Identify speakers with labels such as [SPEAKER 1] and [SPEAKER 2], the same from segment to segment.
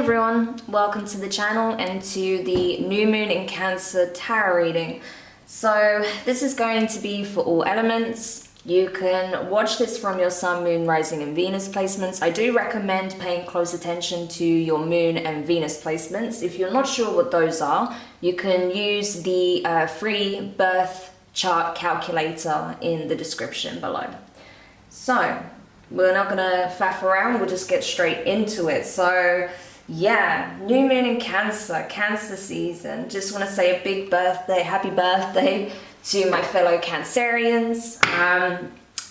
[SPEAKER 1] everyone, welcome to the channel and to the new moon in Cancer tarot reading. So this is going to be for all elements. You can watch this from your sun, moon, rising and Venus placements. I do recommend paying close attention to your moon and Venus placements. If you're not sure what those are, you can use the free birth chart calculator in the description below. So we're not gonna faff around, we'll just get straight into it. So yeah, new moon in Cancer season. Just want to say a big birthday, happy birthday to my fellow Cancerians.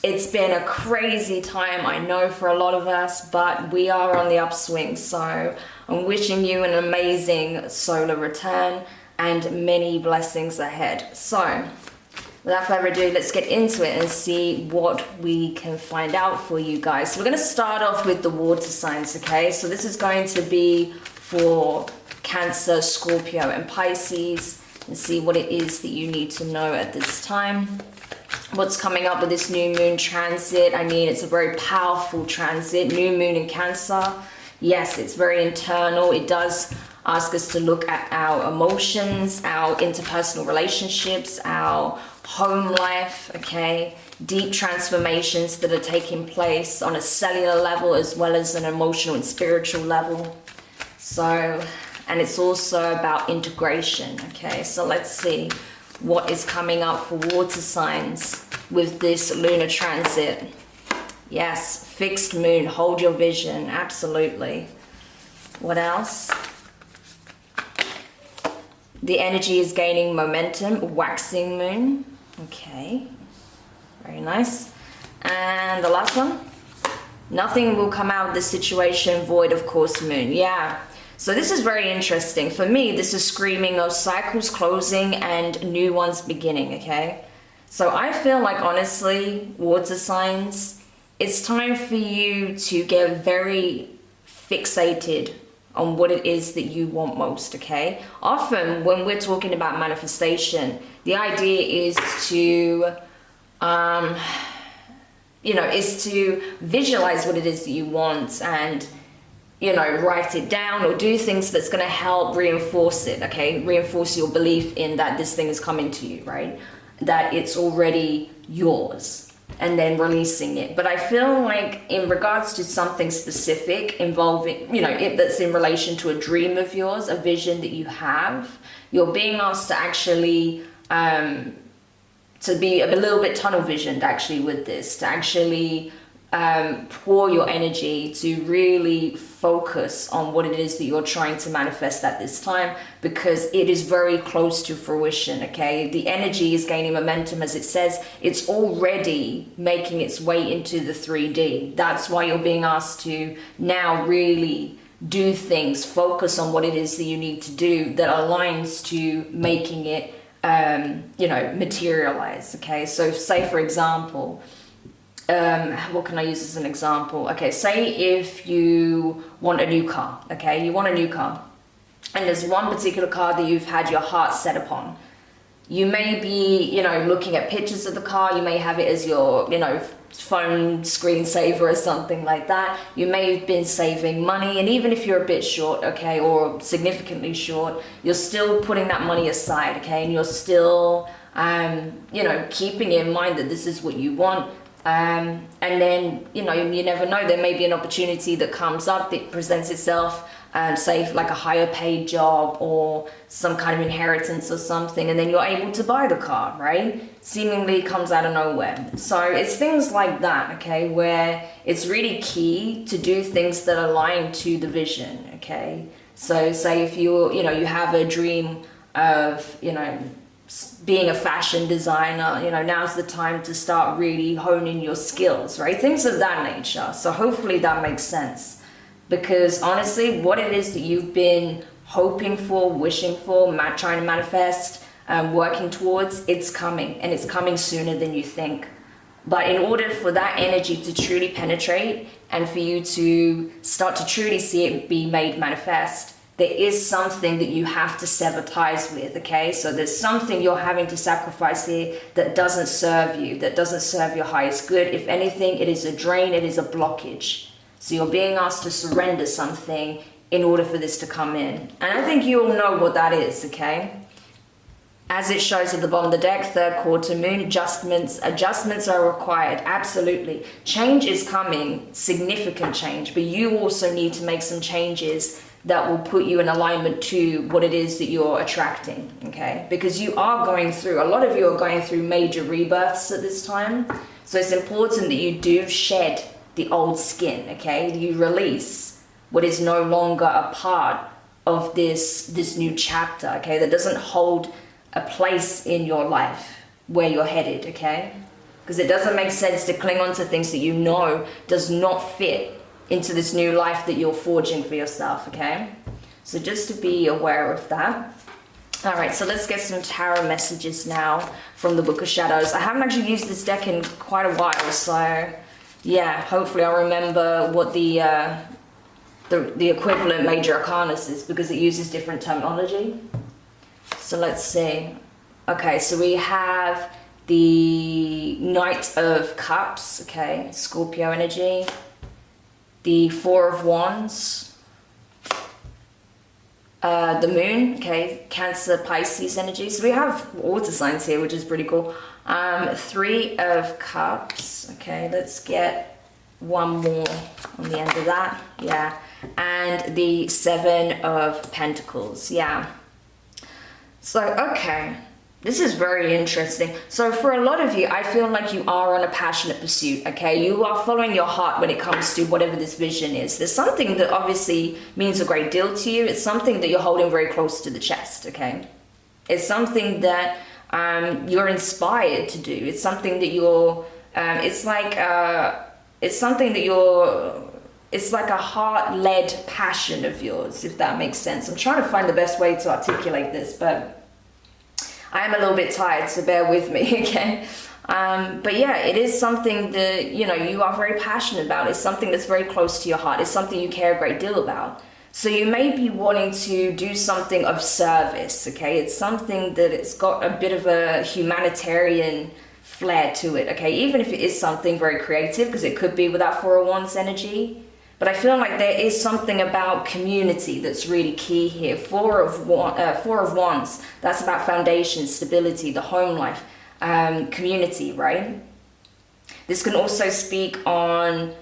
[SPEAKER 1] It's been a crazy time, I know, for a lot of us, but we are on the upswing. So I'm wishing you an amazing solar return and many blessings ahead. So without further ado, let's get into it and see what we can find out for you guys. So we're going to start off with the water signs, okay? So this is going to be for Cancer, Scorpio, and Pisces, and see what it is that you need to know at this time. What's coming up with this new moon transit? I mean, it's a very powerful transit. New moon in Cancer. Yes, it's very internal. It does ask us to look at our emotions, our interpersonal relationships, our home life, okay? Deep transformations that are taking place on a cellular level as well as an emotional and spiritual level. So, and it's also about integration, okay? So let's see what is coming up for water signs with this lunar transit. Yes, fixed moon, hold your vision, absolutely. What else? The energy is gaining momentum, waxing moon. Okay, very nice. And the last one, nothing will come out of this situation void of course moon. Yeah, so this is very interesting. For me, this is screaming of cycles closing and new ones beginning, okay? So I feel like, honestly, water signs, it's time for you to get very fixated on what it is that you want most, okay? Often when we're talking about manifestation, the idea is to, is to visualize what it is that you want and, write it down or do things that's gonna help reinforce it, okay? Reinforce your belief in that this thing is coming to you, right? That it's already yours. And then releasing it. But I feel like in regards to something specific involving, that's in relation to a dream of yours, a vision that you have, you're being asked to actually, to be a little bit tunnel visioned actually with this, to actually pour your energy to really focus on what it is that you're trying to manifest at this time, because it is very close to fruition, okay? The energy is gaining momentum, as it says. It's already making its way into the 3D. That's why you're being asked to now really do things, focus on what it is that you need to do that aligns to making it, materialize, okay? So say, for example, what can I use as an example? Okay, say if you want a new car, okay? You want a new car, and there's one particular car that you've had your heart set upon. You may be, looking at pictures of the car. You may have it as your, phone screensaver or something like that. You may have been saving money, and even if you're a bit short, okay, or significantly short, you're still putting that money aside, okay? And you're still, keeping in mind that this is what you want. And then, you never know, there may be an opportunity that comes up that presents itself, say like a higher paid job or some kind of inheritance or something, and then you're able to buy the car, right? Seemingly comes out of nowhere. So it's things like that, okay, where it's really key to do things that align to the vision, okay? So say if you have a dream of, being a fashion designer, now's the time to start really honing your skills, right? Things of that nature. So hopefully that makes sense, because honestly, what it is that you've been hoping for, wishing for, trying to manifest, working towards, it's coming, and it's coming sooner than you think. But in order for that energy to truly penetrate and for you to start to truly see it be made manifest, there is something that you have to sever ties with, okay? So there's something you're having to sacrifice here that doesn't serve you, that doesn't serve your highest good. If anything, it is a drain, it is a blockage. So you're being asked to surrender something in order for this to come in. And I think you all know what that is, okay? As it shows at the bottom of the deck, third quarter moon, adjustments are required, absolutely. Change is coming, significant change, but you also need to make some changes that will put you in alignment to what it is that you're attracting, okay? Because you are going through, a lot of you are going through major rebirths at this time. So it's important that you do shed the old skin, okay? You release what is no longer a part of this new chapter, okay? That doesn't hold a place in your life where you're headed, okay? Because it doesn't make sense to cling on to things that you know does not fit into this new life that you're forging for yourself, okay? So just to be aware of that. All right, so let's get some tarot messages now from the Book of Shadows. I haven't actually used this deck in quite a while, so yeah, hopefully I'll remember what the equivalent major arcanus is, because it uses different terminology. So let's see. Okay, so we have the Knight of Cups, okay, Scorpio energy. The Four of Wands. The Moon, okay, Cancer, Pisces energy. So we have water signs here, which is pretty cool. Three of Cups, okay, let's get one more on the end of that, yeah. And the Seven of Pentacles, yeah. So, okay, this is very interesting. So for a lot of you, I feel like you are on a passionate pursuit, okay? You are following your heart when it comes to whatever this vision is. There's something that obviously means a great deal to you. It's something that you're holding very close to the chest, okay? It's something that you're inspired to do. It's something that you're, it's like a heart-led passion of yours, if that makes sense. I'm trying to find the best way to articulate this, but I am a little bit tired, so bear with me, okay? But yeah, it is something that, you know, you are very passionate about. It's something that's very close to your heart. It's something you care a great deal about. So you may be wanting to do something of service, okay? It's something that it's got a bit of a humanitarian flair to it, okay? Even if it is something very creative, because it could be with that Four of Wands energy. But I feel like there is something about community that's really key here. Four of Wands, that's about foundation, stability, the home life, community, right? This can also speak on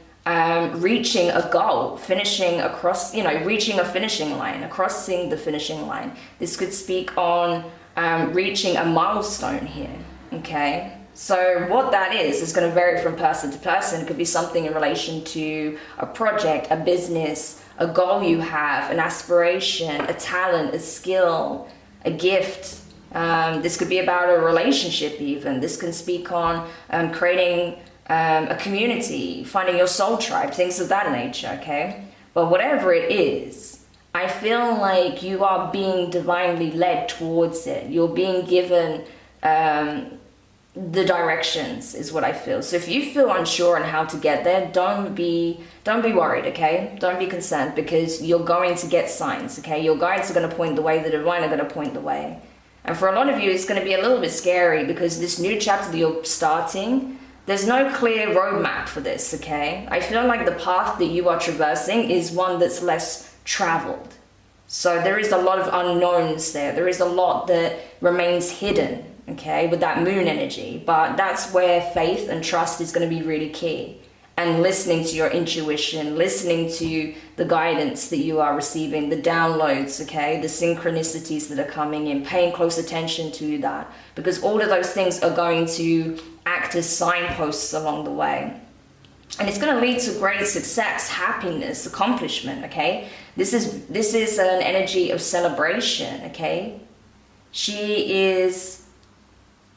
[SPEAKER 1] reaching a goal, finishing across, you know, reaching a finishing line, crossing the finishing line. This could speak on reaching a milestone here, okay? So what that is going to vary from person to person. It could be something in relation to a project, a business, a goal you have, an aspiration, a talent, a skill, a gift. This could be about a relationship even. This can speak on creating a community, finding your soul tribe, things of that nature, okay? But whatever it is, I feel like you are being divinely led towards it. You're being given the directions is what I feel. So if you feel unsure on how to get there, don't be worried, okay? Don't be concerned, because you're going to get signs, okay? Your guides are going to point the way, the divine are going to point the way. And for a lot of you, it's going to be a little bit scary, because this new chapter that you're starting, there's no clear roadmap for this, okay? I feel like the path that you are traversing is one that's less traveled. So there is a lot of unknowns there. There is a lot that remains hidden, okay, with that moon energy. But that's where faith and trust is going to be really key. And listening to your intuition, listening to the guidance that you are receiving, the downloads, okay, the synchronicities that are coming in, paying close attention to that. Because all of those things are going to act as signposts along the way. And it's going to lead to great success, happiness, accomplishment, okay? This is an energy of celebration, okay? She is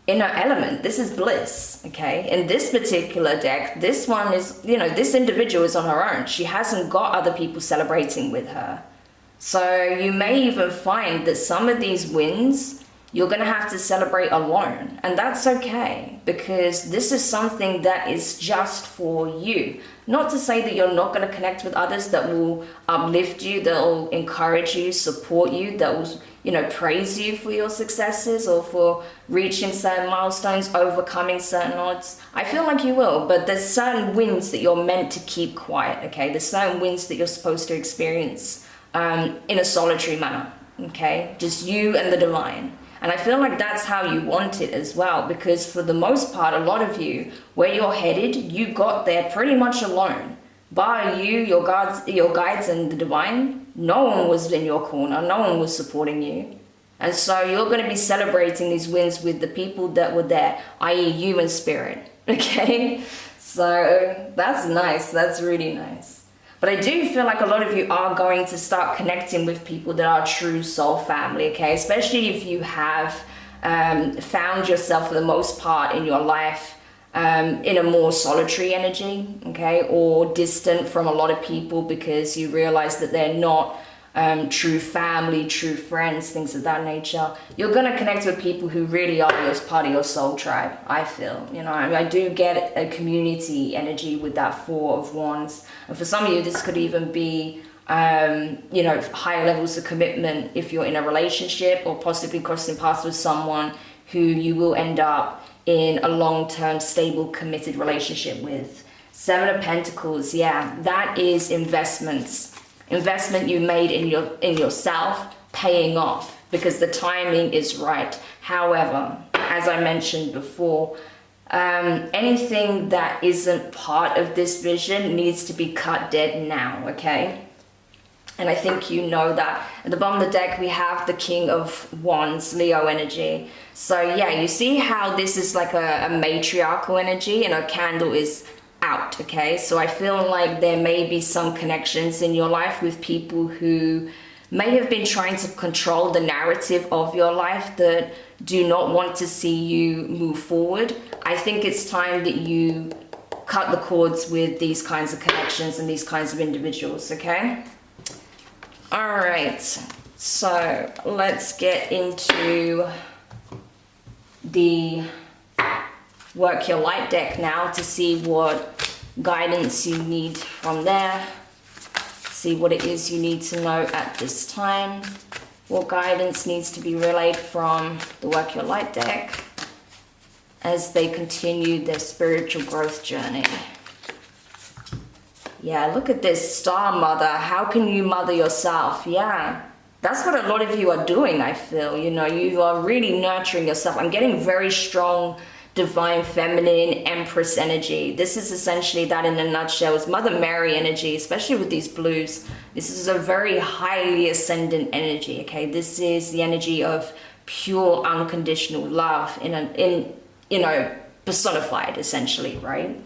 [SPEAKER 1] in her element. This is bliss, okay? In this particular deck, this one is, you know, this individual is on her own. She hasn't got other people celebrating with her. So you may even find that some of these wins, you're going to have to celebrate alone. And that's okay, because this is something that is just for you. Not to say that you're not going to connect with others that will uplift you, that will encourage you, support you, that will, you know, praise you for your successes or for reaching certain milestones, overcoming certain odds. I feel like you will, but there's certain wins that you're meant to keep quiet, okay? There's certain wins that you're supposed to experience in a solitary manner, okay? Just you and the divine. And I feel like that's how you want it as well, because for the most part, a lot of you, where you're headed, you got there pretty much alone. Bar you, your guides and the divine, no one was in your corner, no one was supporting you. And so you're going to be celebrating these wins with the people that were there, i.e. you and spirit, okay? So that's nice, that's really nice. But I do feel like a lot of you are going to start connecting with people that are true soul family, okay? Especially if you have found yourself for the most part in your life in a more solitary energy, okay? Or distant from a lot of people because you realize that they're not true family, true friends, things of that nature. You're going to connect with people who really are part of your soul tribe, I feel. You know, I do get a community energy with that Four of Wands. And for some of you, this could even be, you know, higher levels of commitment if you're in a relationship, or possibly crossing paths with someone who you will end up in a long-term, stable, committed relationship with. Seven of Pentacles, yeah, that is investments. Investment you made in yourself paying off because the timing is right. However, as I mentioned before, anything that isn't part of this vision needs to be cut dead now, okay? And I think you know that. At the bottom of the deck, we have the King of Wands, Leo energy. So yeah, you see how this is like a matriarchal energy, and a candle is out, okay? So I feel like there may be some connections in your life with people who may have been trying to control the narrative of your life, that do not want to see you move forward. I think it's time that you cut the cords with these kinds of connections and these kinds of individuals, okay? All right, so let's get into the Work Your Light deck now to see what guidance you need from there. See what it is you need to know at this time. What guidance needs to be relayed from the Work Your Light deck as they continue their spiritual growth journey. Yeah, look at this Star Mother. How can you mother yourself? Yeah, that's what a lot of you are doing, I feel. You know, you are really nurturing yourself. I'm getting very strong divine feminine empress energy. This is essentially that in a nutshell. Is Mother Mary energy, especially with these blues. This is a very highly ascendant energy, okay? This is the energy of pure unconditional love in you know, personified essentially, right?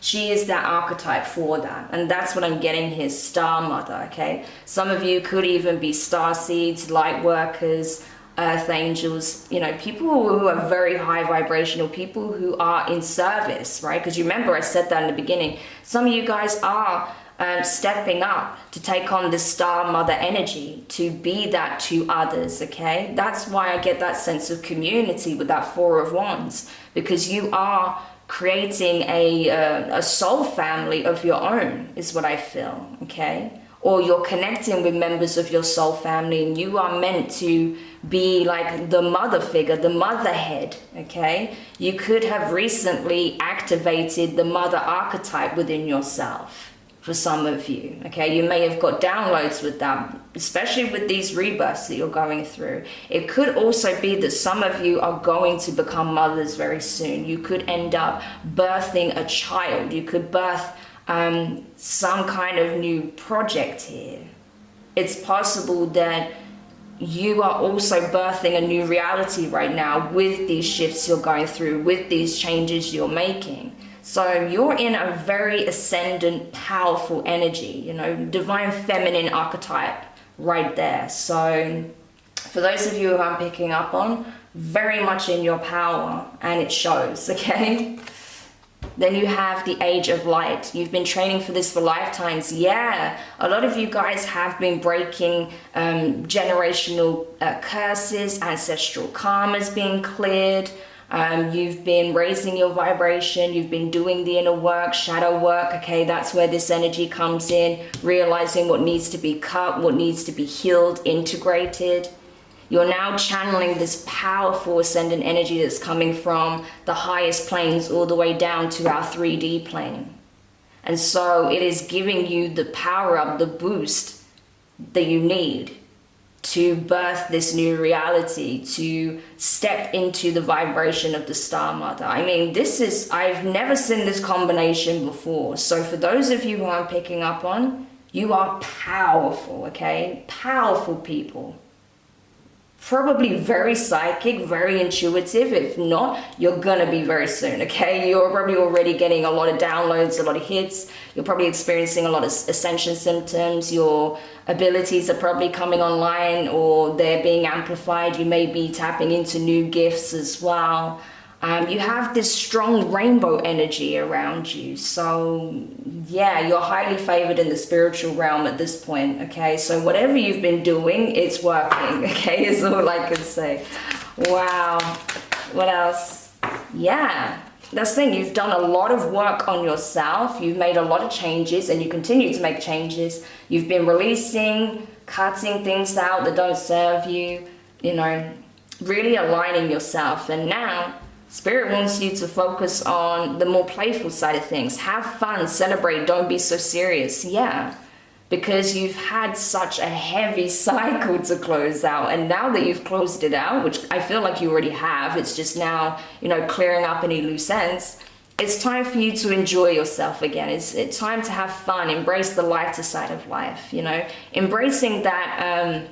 [SPEAKER 1] She is that archetype for that, and that's what I'm getting here, Star Mother, okay? Some of you could even be star seeds, light workers, earth angels, you know, people who are very high vibrational, people who are in service, right? Because you remember I said that in the beginning. Some of you guys are stepping up to take on this Star Mother energy, to be that to others, okay? That's why I get that sense of community with that Four of Wands, because you are creating a soul family of your own, is what I feel, okay? Or you're connecting with members of your soul family, and you are meant to be like the mother figure, the mother head, okay? You could have recently activated the mother archetype within yourself for some of you, okay? You may have got downloads with that, especially with these rebirths that you're going through. It could also be that some of you are going to become mothers very soon. You could end up birthing a child. You could birth some kind of new project here. It's possible that you are also birthing a new reality right now with these shifts you're going through, with these changes you're making. So you're in a very ascendant, powerful energy, you know, divine feminine archetype right there. So for those of you who I'm picking up on, very much in your power, and it shows, okay? Then you have the Age of Light. You've been training for this for lifetimes. Yeah, a lot of you guys have been breaking generational curses, ancestral karmas being cleared. You've been raising your vibration. You've been doing the inner work, shadow work. Okay, that's where this energy comes in, realizing what needs to be cut, what needs to be healed, integrated. You're now channeling this powerful ascendant energy that's coming from the highest planes all the way down to our 3D plane. And so it is giving you the power up, the boost that you need to birth this new reality, to step into the vibration of the Star Mother. I mean, I've never seen this combination before. So for those of you who I'm picking up on, you are powerful, okay? Powerful people. Probably very psychic, very intuitive. If not, you're gonna be very soon, okay? You're probably already getting a lot of downloads, a lot of hits. You're probably experiencing a lot of ascension symptoms. Your abilities are probably coming online, or they're being amplified. You may be tapping into new gifts as well. You have this strong rainbow energy around you. So yeah, you're highly favored in the spiritual realm at this point, okay? So whatever you've been doing, it's working, okay? Is all I can say. Wow. What else? Yeah. That's the thing, you've done a lot of work on yourself. You've made a lot of changes, and you continue to make changes. You've been releasing, cutting things out that don't serve you, you know, really aligning yourself. And now Spirit wants you to focus on the more playful side of things. Have fun, celebrate, don't be so serious. Yeah, because you've had such a heavy cycle to close out. And now that you've closed it out, which I feel like you already have, it's just now, you know, clearing up any loose ends. It's time for you to enjoy yourself again. It's time to have fun, embrace the lighter side of life, you know, embracing that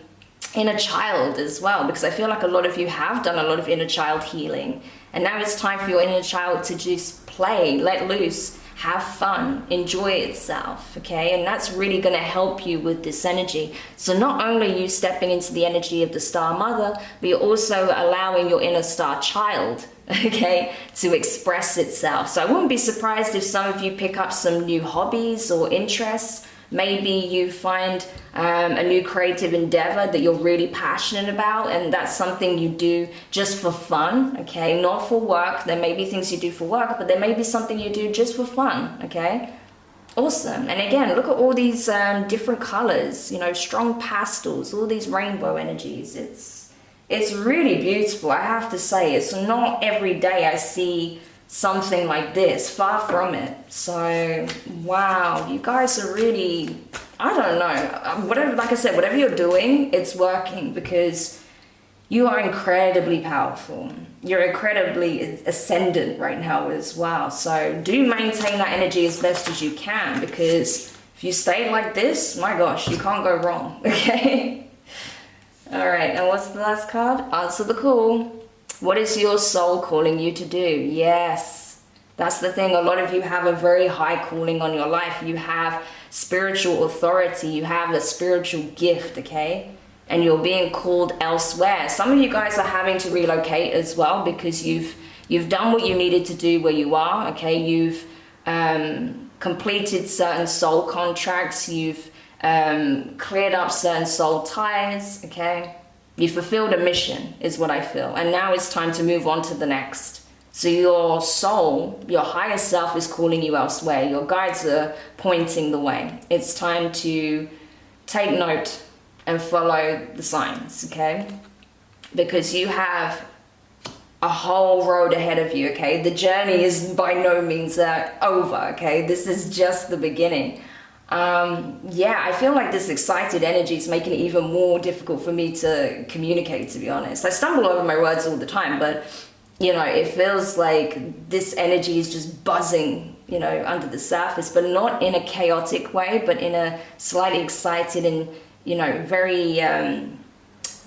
[SPEAKER 1] inner child as well, because I feel like a lot of you have done a lot of inner child healing. And now it's time for your inner child to just play, let loose, have fun, enjoy itself, okay? And that's really going to help you with this energy. So not only are you stepping into the energy of the Star Mother, but you're also allowing your inner star child, okay, to express itself. So I wouldn't be surprised if some of you pick up some new hobbies or interests. Maybe you find a new creative endeavor that you're really passionate about, and that's something you do just for fun, okay? Not for work. There may be things you do for work, but there may be something you do just for fun, okay? Awesome. And again, look at all these different colors, you know, strong pastels, all these rainbow energies. It's really beautiful, I have to say. It's not every day I see something like this, far from it. So wow, you guys are really, I don't know, whatever, like I said, whatever you're doing, it's working, because you are incredibly powerful. You're incredibly ascendant right now as well. So do maintain that energy as best as you can, because if you stay like this, my gosh, you can't go wrong. Okay. All right, and what's the last card? Answer the call. What is your soul calling you to do? Yes, that's the thing. A lot of you have a very high calling on your life. You have spiritual authority. You have a spiritual gift, okay? And you're being called elsewhere. Some of you guys are having to relocate as well, because you've done what you needed to do where you are, okay? You've completed certain soul contracts. You've cleared up certain soul ties, okay? You fulfilled a mission, is what I feel. And now it's time to move on to the next. So your soul, your higher self, is calling you elsewhere. Your guides are pointing the way. It's time to take note and follow the signs, okay? Because you have a whole road ahead of you, okay? The journey is by no means over, okay? This is just the beginning. Yeah, I feel like this excited energy is making it even more difficult for me to communicate, to be honest. I stumble over my words all the time, but, you know, it feels like this energy is just buzzing, you know, under the surface, but not in a chaotic way, but in a slightly excited and, you know, very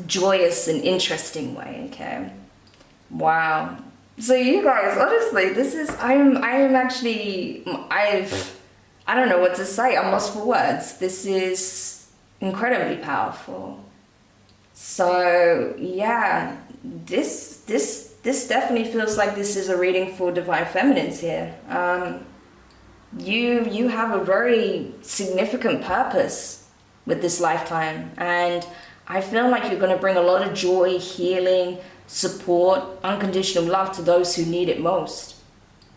[SPEAKER 1] joyous and interesting way, okay? Wow. So you guys, honestly, I don't know what to say. I'm lost for words. This is incredibly powerful. So yeah, this definitely feels like this is a reading for divine feminines here. You have a very significant purpose with this lifetime, and I feel like you're going to bring a lot of joy, healing, support, unconditional love to those who need it most.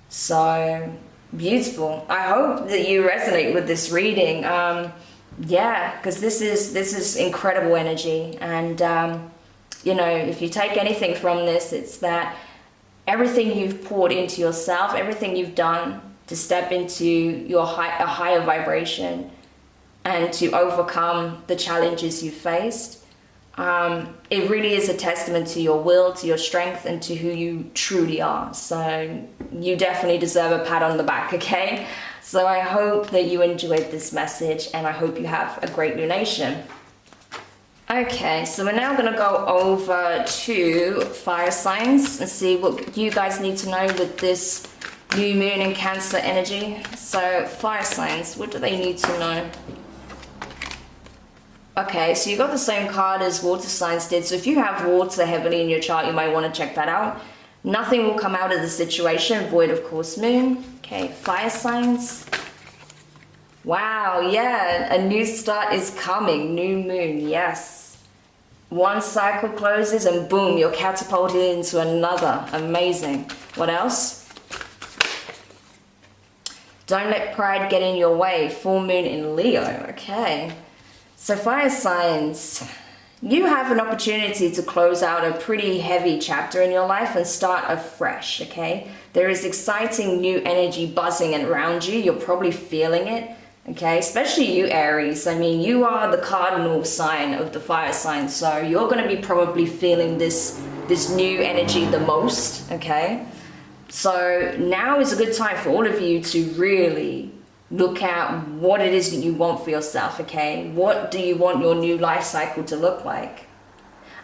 [SPEAKER 1] So beautiful. I hope that you resonate with this reading. Yeah, because this is incredible energy. And you know, if you take anything from this, it's that everything you've poured into yourself, everything you've done to step into your a higher vibration, and to overcome the challenges you faced. It really is a testament to your will, to your strength, and to who you truly are. So you definitely deserve a pat on the back, okay? So I hope that you enjoyed this message, and I hope you have a great lunation. Okay, so we're now going to go over to fire signs and see what you guys need to know with this new moon in Cancer energy. So fire signs, what do they need to know? Okay, so you got the same card as water signs did. So if you have water heavily in your chart, you might want to check that out. Nothing will come out of the situation, void of course moon. Okay, fire signs. Wow, yeah, a new start is coming, new moon, yes. One cycle closes and boom, you're catapulted into another. Amazing. What else? Don't let pride get in your way, full moon in Leo. Okay. So fire signs, you have an opportunity to close out a pretty heavy chapter in your life and start afresh, okay? There is exciting new energy buzzing around you. You're probably feeling it, okay? Especially you, Aries. I mean, you are the cardinal sign of the fire sign, so you're going to be probably feeling this new energy the most, okay? So now is a good time for all of you to really look at what it is that you want for yourself, okay? What do you want your new life cycle to look like?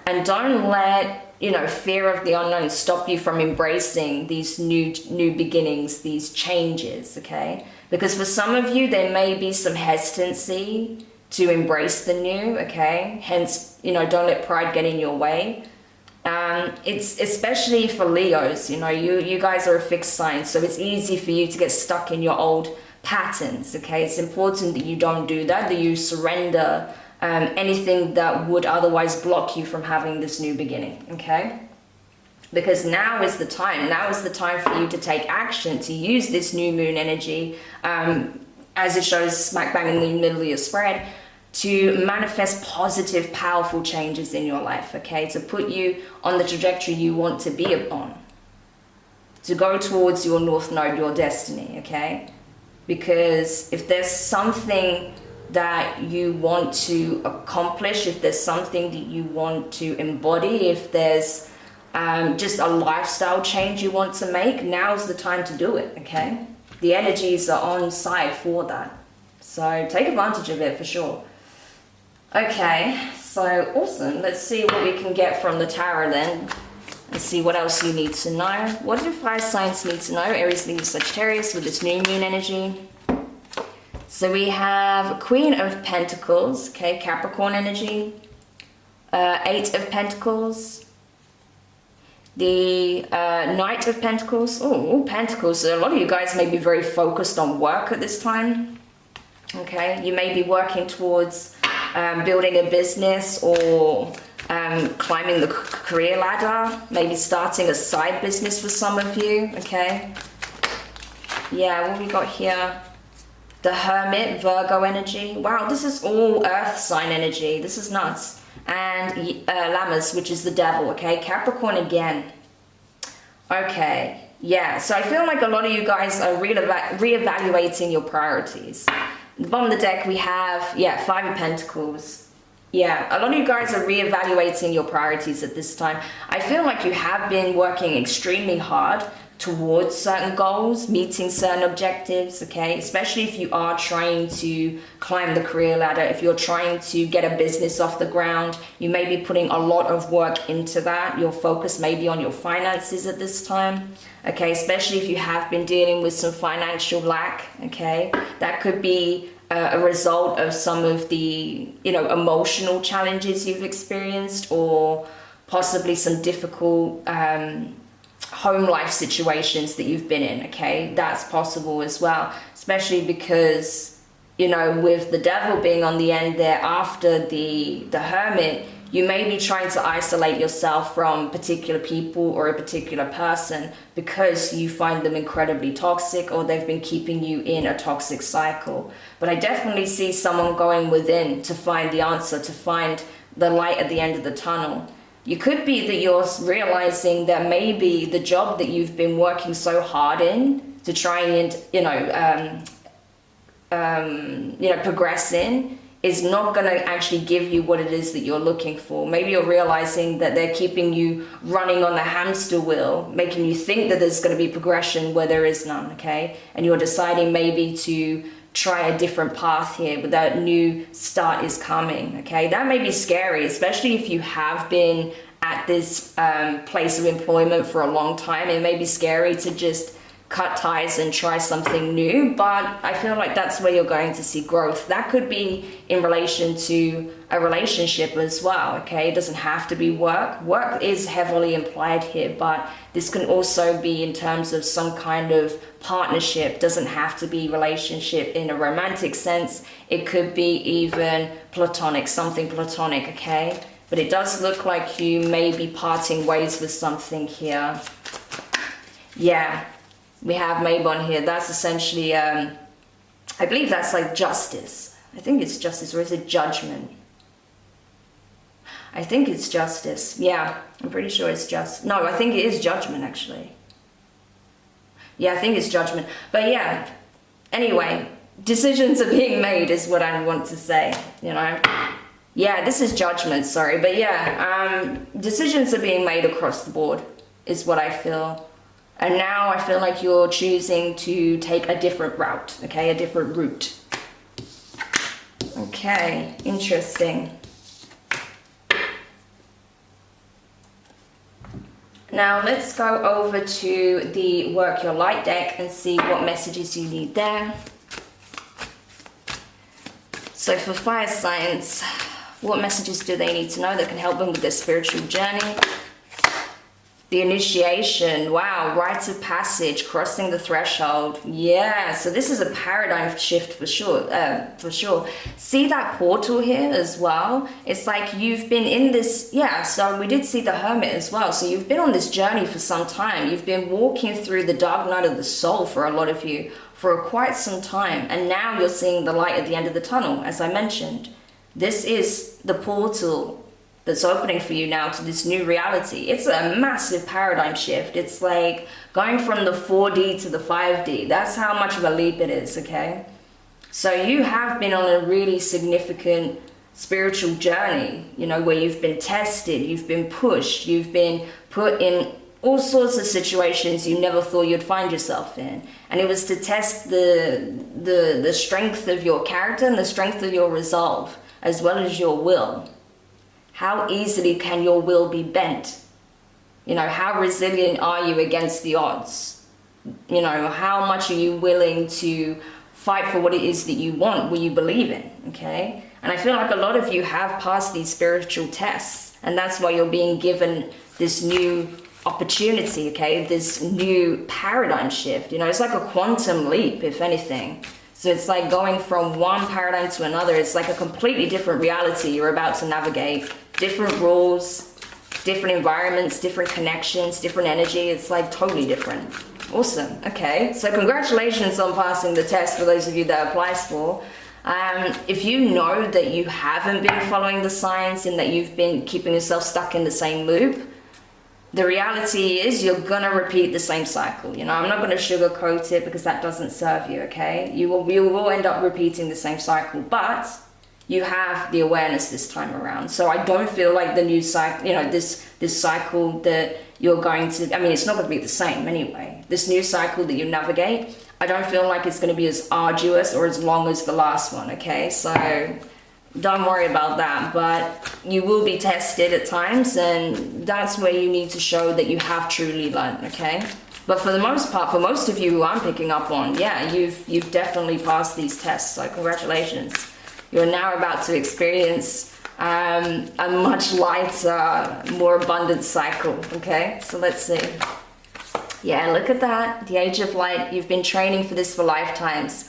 [SPEAKER 1] And don't let, fear of the unknown stop you from embracing these new beginnings, these changes, okay? Because for some of you, there may be some hesitancy to embrace the new, okay? Hence, don't let pride get in your way. It's especially for Leos, you guys are a fixed sign, so it's easy for you to get stuck in your old patterns, okay? It's important that you don't do that, that you surrender anything that would otherwise block you from having this new beginning, okay? Because now is the time for you to take action, to use this new moon energy, as it shows smack bang in the middle of your spread, to manifest positive, powerful changes in your life, okay? To put you on the trajectory you want to be upon, to go towards your North Node, your destiny, okay? Because if there's something that you want to accomplish, if there's something that you want to embody, if there's just a lifestyle change you want to make, now's the time to do it, okay? The energies are on side for that. So take advantage of it for sure. Okay, so awesome. Let's see what we can get from the tarot then. Let's see what else you need to know. What do fire signs need to know? Aries, Leo, Sagittarius with this new moon energy. So we have Queen of Pentacles, okay, Capricorn energy. Eight of Pentacles. The Knight of Pentacles. Oh, Pentacles. So a lot of you guys may be very focused on work at this time. Okay, you may be working towards building a business or climbing the career ladder, maybe starting a side business for some of you, okay? Yeah, what we got here? The Hermit, Virgo energy. Wow, this is all earth sign energy. This is nuts. And Lammas, which is the devil, okay? Capricorn again. Okay, yeah, so I feel like a lot of you guys are reevaluating your priorities. At the bottom of the deck we have, Five of Pentacles. Yeah, a lot of you guys are reevaluating your priorities at this time. I feel like you have been working extremely hard towards certain goals, meeting certain objectives, okay? Especially if you are trying to climb the career ladder, if you're trying to get a business off the ground, you may be putting a lot of work into that. Your focus may be on your finances at this time, okay? Especially if you have been dealing with some financial lack, okay? That could be a result of some of the, emotional challenges you've experienced, or possibly some difficult home life situations that you've been in, okay? That's possible as well, especially because, with the devil being on the end there after the Hermit, you may be trying to isolate yourself from particular people or a particular person because you find them incredibly toxic, or they've been keeping you in a toxic cycle. But I definitely see someone going within to find the answer, to find the light at the end of the tunnel. You could be that you're realizing that maybe the job that you've been working so hard in to try and, progress in is not going to actually give you what it is that you're looking for. Maybe you're realizing that they're keeping you running on the hamster wheel, making you think that there's going to be progression where there is none, okay? And you're deciding maybe to try a different path here, but that new start is coming, okay? That may be scary, especially if you have been at this place of employment for a long time. It may be scary to just cut ties and try something new, but I feel like that's where you're going to see growth. That could be in relation to a relationship as well, okay? It doesn't have to be work. Work is heavily implied here, but this can also be in terms of some kind of partnership. Doesn't have to be relationship in a romantic sense. It could be even platonic, something platonic, okay? But it does look like you may be parting ways with something here. Yeah. We have Mabon here. That's essentially, I believe that's like justice. I think it's justice, or is it judgment? I think it's justice. Yeah, I'm pretty sure it's just. No, I think it is judgment, actually. Yeah, I think it's judgment. But yeah, anyway, decisions are being made is what I want to say, you know. Yeah, this is judgment, sorry. But yeah, decisions are being made across the board is what I feel. And now I feel like you're choosing to take a different route, okay? A different route. Okay, interesting. Now let's go over to the Work Your Light deck and see what messages you need there. So for fire signs, what messages do they need to know that can help them with their spiritual journey? The initiation, wow, rites of passage, crossing the threshold. Yeah, so this is a paradigm shift for sure, See that portal here as well? It's like you've been in this, yeah, so we did see the Hermit as well. So you've been on this journey for some time. You've been walking through the dark night of the soul for a lot of you for quite some time. And now you're seeing the light at the end of the tunnel, as I mentioned. This is the portal that's opening for you now to this new reality. It's a massive paradigm shift. It's like going from the 4D to the 5D. That's how much of a leap it is, okay? So you have been on a really significant spiritual journey, you know, where you've been tested, you've been pushed, you've been put in all sorts of situations you never thought you'd find yourself in. And it was to test the strength of your character and the strength of your resolve, as well as your will. How easily can your will be bent? You know, how resilient are you against the odds? You know, how much are you willing to fight for what it is that you want, what you believe in, okay? And I feel like a lot of you have passed these spiritual tests, and that's why you're being given this new opportunity, okay? This new paradigm shift. You know, it's like a quantum leap, if anything. So it's like going from one paradigm to another. It's like a completely different reality you're about to navigate. Different rules, different environments, different connections, different energy. It's like totally different. Awesome. Okay, so congratulations on passing the test for those of you that applies for. If you know that you haven't been following the signs and that you've been keeping yourself stuck in the same loop, the reality is you're gonna repeat the same cycle. You know, I'm not gonna sugarcoat it because that doesn't serve you, okay? You will end up repeating the same cycle, but you have the awareness this time around. So I don't feel like the new cycle, you know, this cycle that you're going to, I mean, it's not going to be the same anyway. This new cycle that you navigate, I don't feel like it's going to be as arduous or as long as the last one, okay? So don't worry about that, but you will be tested at times, and that's where you need to show that you have truly learned, okay? But for the most part, for most of you who I'm picking up on, yeah, you've definitely passed these tests, so congratulations. You're now about to experience a much lighter, more abundant cycle, okay? So let's see. Yeah, look at that, the Age of Light. You've been training for this for lifetimes.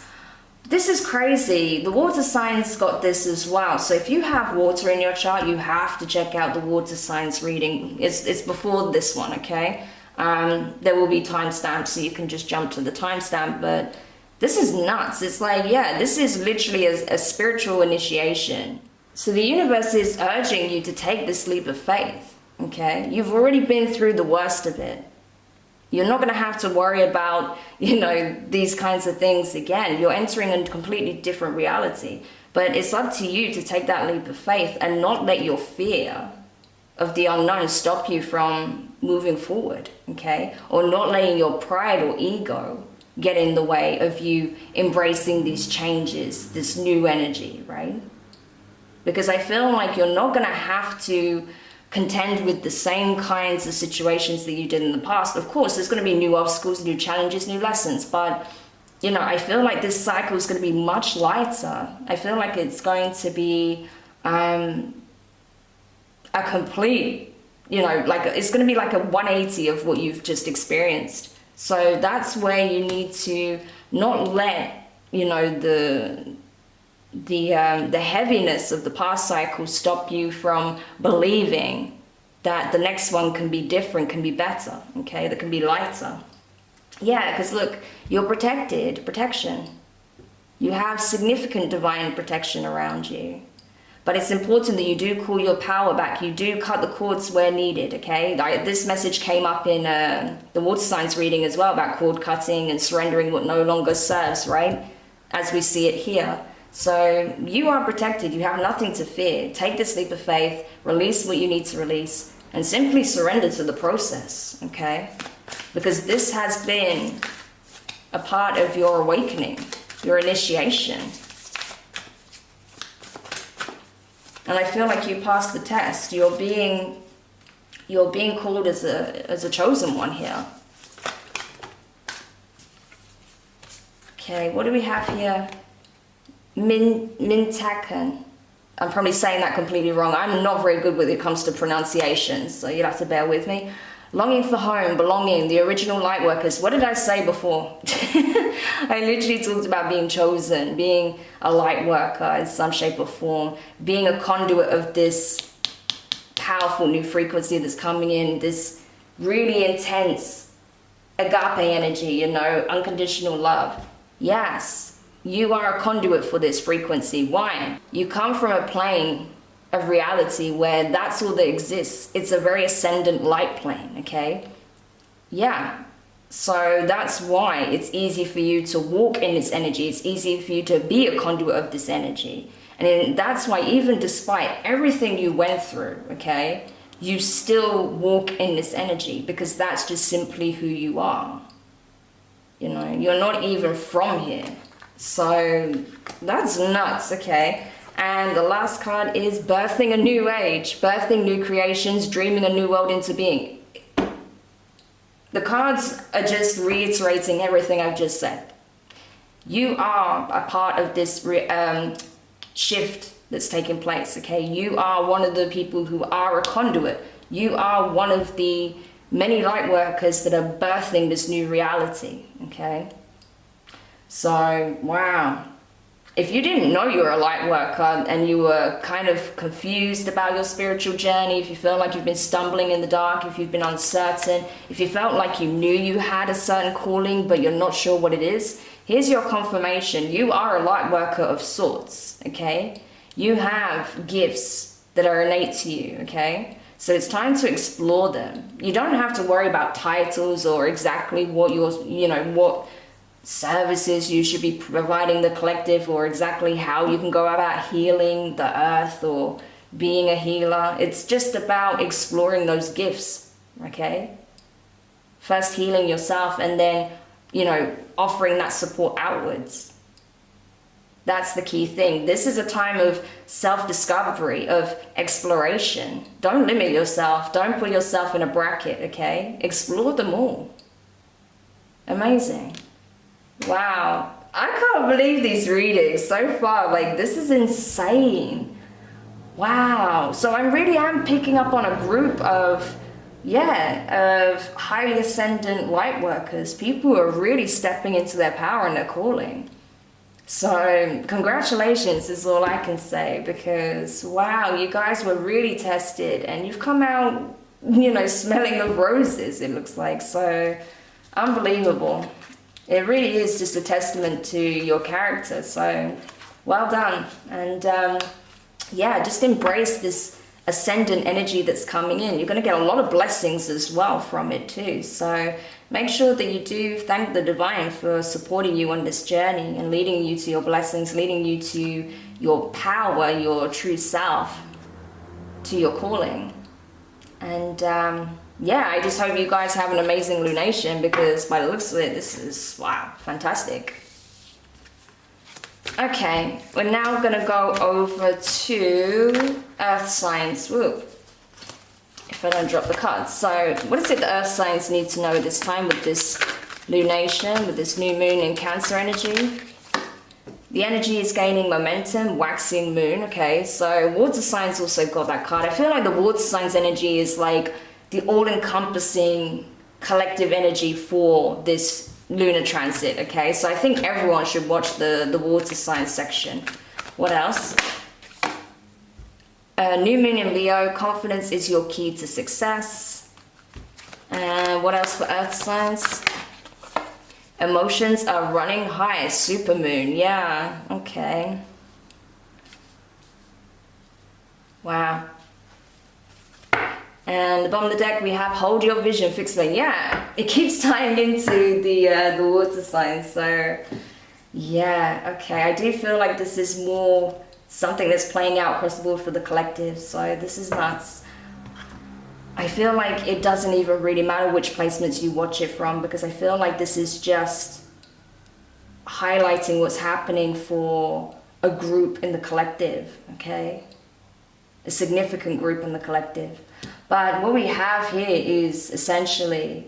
[SPEAKER 1] This is crazy. The water signs got this as well. So if you have water in your chart, you have to check out the water signs reading. It's before this one, okay? There will be timestamps, so you can just jump to the timestamp, but this is nuts. It's like, yeah, this is literally a spiritual initiation. So the universe is urging you to take this leap of faith, okay? You've already been through the worst of it. You're not going to have to worry about, you know, these kinds of things again. You're entering a completely different reality. But it's up to you to take that leap of faith and not let your fear of the unknown stop you from moving forward, okay? Or not letting your pride or ego get in the way of you embracing these changes, this new energy, right? Because I feel like you're not going to have to contend with the same kinds of situations that you did in the past. Of course, there's going to be new obstacles, new challenges, new lessons, but you know, I feel like this cycle is going to be much lighter. I feel like it's going to be a complete, you know, like it's going to be like a 180 of what you've just experienced. So that's where you need to not let, you know, the heaviness of the past cycle stop you from believing that the next one can be different, can be better, okay, that can be lighter. Yeah, because look, you're protected, protection. You have significant divine protection around you. But it's important that you do call your power back. You do cut the cords where needed, okay? This message came up in the water signs reading as well about cord cutting and surrendering what no longer serves, right? As we see it here. So you are protected. You have nothing to fear. Take this leap of faith, release what you need to release, and simply surrender to the process, okay? Because this has been a part of your awakening, your initiation. And I feel like you passed the test. You're being called as a chosen one here. Okay, what do we have here? Mintakan. I'm probably saying that completely wrong. I'm not very good when it comes to pronunciations, so you'll have to bear with me. Longing for home, belonging, the original light workers. What did I say before? I literally talked about being chosen, being a light worker in some shape or form, being a conduit of this powerful new frequency that's coming in, this really intense agape energy, you know, unconditional love. Yes, you are a conduit for this frequency. Why? You come from a plane of reality where that's all that exists. It's a very ascendant light plane, okay? Yeah, so that's why it's easy for you to walk in this energy. It's easy for you to be a conduit of this energy. And that's why even despite everything you went through, okay, you still walk in this energy because that's just simply who you are. You know, you're not even from here. So that's nuts, okay? And the last card is birthing a new age, birthing new creations, dreaming a new world into being. The cards are just reiterating everything I've just said. You are a part of this shift that's taking place, okay? You are one of the people who are a conduit. You are one of the many light workers that are birthing this new reality, okay? So, wow. If you didn't know you were a light worker and you were kind of confused about your spiritual journey, if you feel like you've been stumbling in the dark, if you've been uncertain, if you felt like you knew you had a certain calling but you're not sure what it is, here's your confirmation. You are a light worker of sorts, okay? You have gifts that are innate to you, okay? So it's time to explore them. You don't have to worry about titles or exactly what what services you should be providing the collective or exactly how you can go about healing the earth or being a healer. It's just about exploring those gifts, okay? First healing yourself and then, you know, offering that support outwards. That's the key thing. This is a time of self-discovery, of exploration. Don't limit yourself. Don't put yourself in a bracket, okay? Explore them all. Amazing. Wow, I can't believe these readings so far. Like, this is insane. Wow. So I really am picking up on a group of highly ascendant light workers, people who are really stepping into their power and their calling. So congratulations is all I can say, because wow, you guys were really tested and you've come out, you know, smelling of roses, it looks like. So unbelievable. It really is just a testament to your character. So well done. And yeah, just embrace this ascendant energy that's coming in. You're going to get a lot of blessings as well from it too. So make sure that you do thank the divine for supporting you on this journey and leading you to your blessings, leading you to your power, your true self, to your calling. And yeah, I just hope you guys have an amazing lunation, because by the looks of it, this is, wow, fantastic. Okay, we're now going to go over to earth signs. Woo. If I don't drop the cards. So what is it the earth signs need to know at this time with this lunation, with this new moon in Cancer energy? The energy is gaining momentum, waxing moon. Okay, so water signs also got that card. I feel like the water signs energy is like the all-encompassing collective energy for this lunar transit. Okay, so I think everyone should watch the water signs section. What else? New moon in Leo, confidence is your key to success. And what else for earth signs? Emotions are running high, super moon. Yeah, okay. Wow. And the bottom of the deck we have hold your vision, fix it. Yeah, it keeps tying into the water signs. So yeah, okay. I do feel like this is more something that's playing out across the board for the collective. So this is nuts. I feel like it doesn't even really matter which placements you watch it from, because I feel like this is just highlighting what's happening for a group in the collective, okay? A significant group in the collective. But what we have here is essentially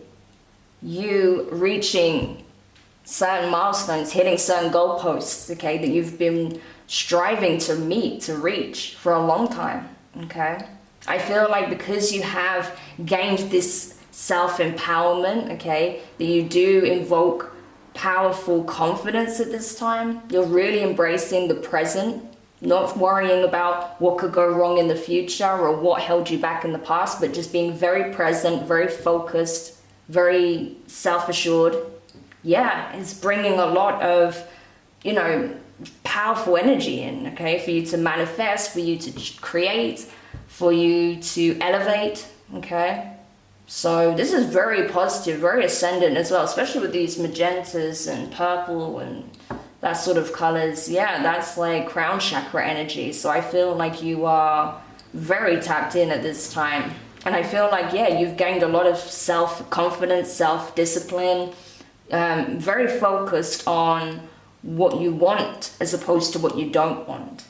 [SPEAKER 1] you reaching certain milestones, hitting certain goalposts, okay, that you've been striving to meet, to reach for a long time, okay? I feel like because you have gained this self-empowerment, okay, that you do invoke powerful confidence at this time. You're really embracing the present, not worrying about what could go wrong in the future or what held you back in the past, but just being very present, very focused, very self-assured. Yeah, it's bringing a lot of, you know, powerful energy in, okay, for you to manifest, for you to create, for you to elevate, okay? So this is very positive, very ascendant as well, especially with these magentas and purple and that sort of colors. Yeah, that's like crown chakra energy. So I feel like you are very tapped in at this time. And I feel like, yeah, you've gained a lot of self-confidence, self-discipline, very focused on what you want as opposed to what you don't want.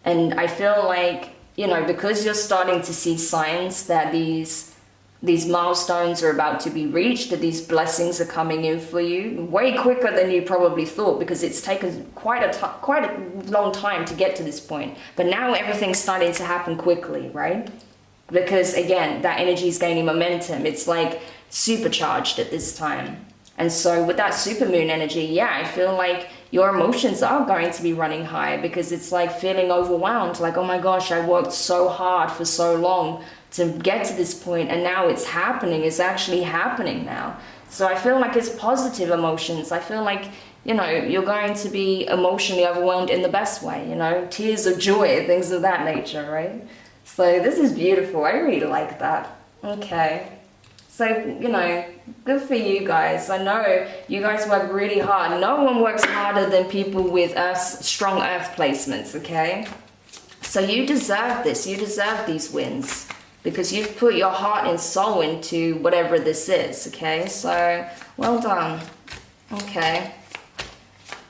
[SPEAKER 1] And I feel like, you know, because you're starting to see signs that these milestones are about to be reached, that these blessings are coming in for you way quicker than you probably thought, because it's taken quite a long time to get to this point. But now everything's starting to happen quickly, right? Because again, that energy is gaining momentum. It's like supercharged at this time. And so with that supermoon energy, yeah, I feel like your emotions are going to be running high, because it's like feeling overwhelmed, like, oh my gosh, I worked so hard for so long to get to this point, and now it's happening. It's actually happening now. So I feel like it's positive emotions. I feel like, you know, you're going to be emotionally overwhelmed in the best way, you know, tears of joy, things of that nature, right? So this is beautiful. I really like that. Okay. So, you know, good for you guys. I know you guys work really hard. No one works harder than people with strong earth placements, okay? So you deserve this. You deserve these wins, because you've put your heart and soul into whatever this is, okay? So, well done. Okay.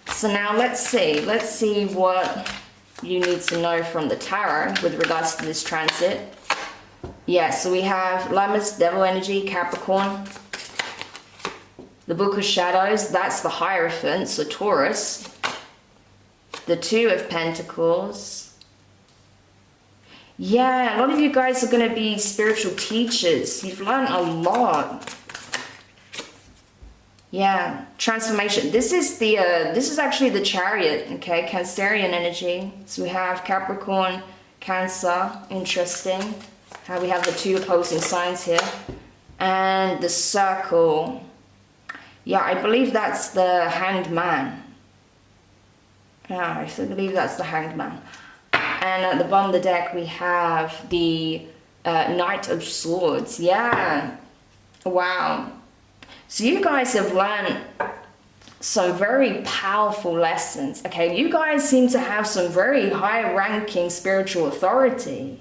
[SPEAKER 1] So now let's see what you need to know from the tarot with regards to this transit. Yeah, so we have Lammas, Devil Energy, Capricorn. The Book of Shadows, that's the Hierophant, so Taurus. The Two of Pentacles. Yeah, a lot of you guys are going to be spiritual teachers. You've learned a lot. Yeah, transformation. This is actually the Chariot, okay? Cancerian energy. So we have Capricorn, Cancer, interesting. How we have the two opposing signs here. And the Circle. Yeah, I believe that's the Hanged Man. Yeah, I believe that's the Hanged Man. And at the bottom of the deck, we have the Knight of Swords. Yeah. Wow. So you guys have learned some very powerful lessons. Okay, you guys seem to have some very high-ranking spiritual authority.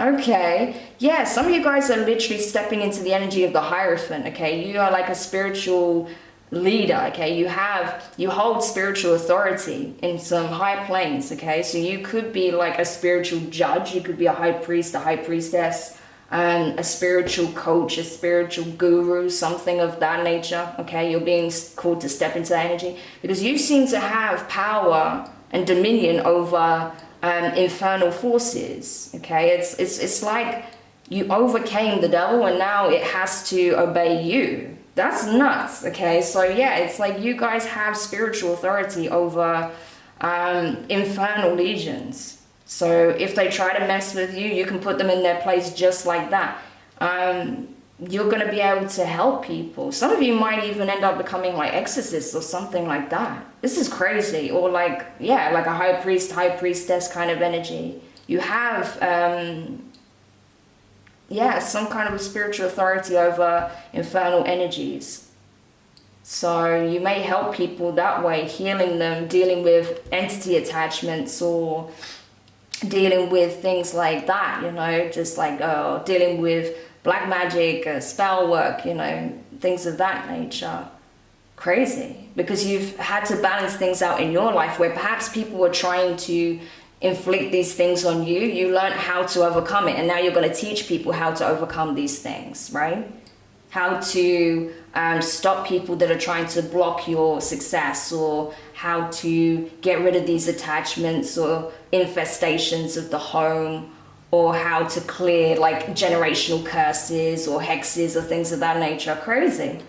[SPEAKER 1] Okay, yeah, some of you guys are literally stepping into the energy of the Hierophant. Okay, you are like a spiritual leader. Okay, you hold spiritual authority in some high planes. Okay, so you could be like a spiritual judge, you could be a high priest, a high priestess, a spiritual coach, a spiritual guru, something of that nature. Okay, you're being called to step into that energy because you seem to have power and dominion over infernal forces. Okay, it's like you overcame the devil and now it has to obey you. That's nuts. Okay, so yeah, it's like you guys have spiritual authority over infernal legions. So if they try to mess with you, you can put them in their place just like that. You're going to be able to help people. Some of you might even end up becoming like exorcists or something like that. This is crazy. Or like, yeah, like a high priest, high priestess kind of energy. You have, yeah, some kind of a spiritual authority over infernal energies. So you may help people that way, healing them, dealing with entity attachments or dealing with things like that, you know, just like dealing with black magic, spell work, you know, things of that nature. Crazy, because you've had to balance things out in your life where perhaps people were trying to inflict these things on you. You learned how to overcome it, and now you're going to teach people how to overcome these things, right? How to stop people that are trying to block your success, or how to get rid of these attachments or infestations of the home, or how to clear like generational curses or hexes or things of that nature. Crazy.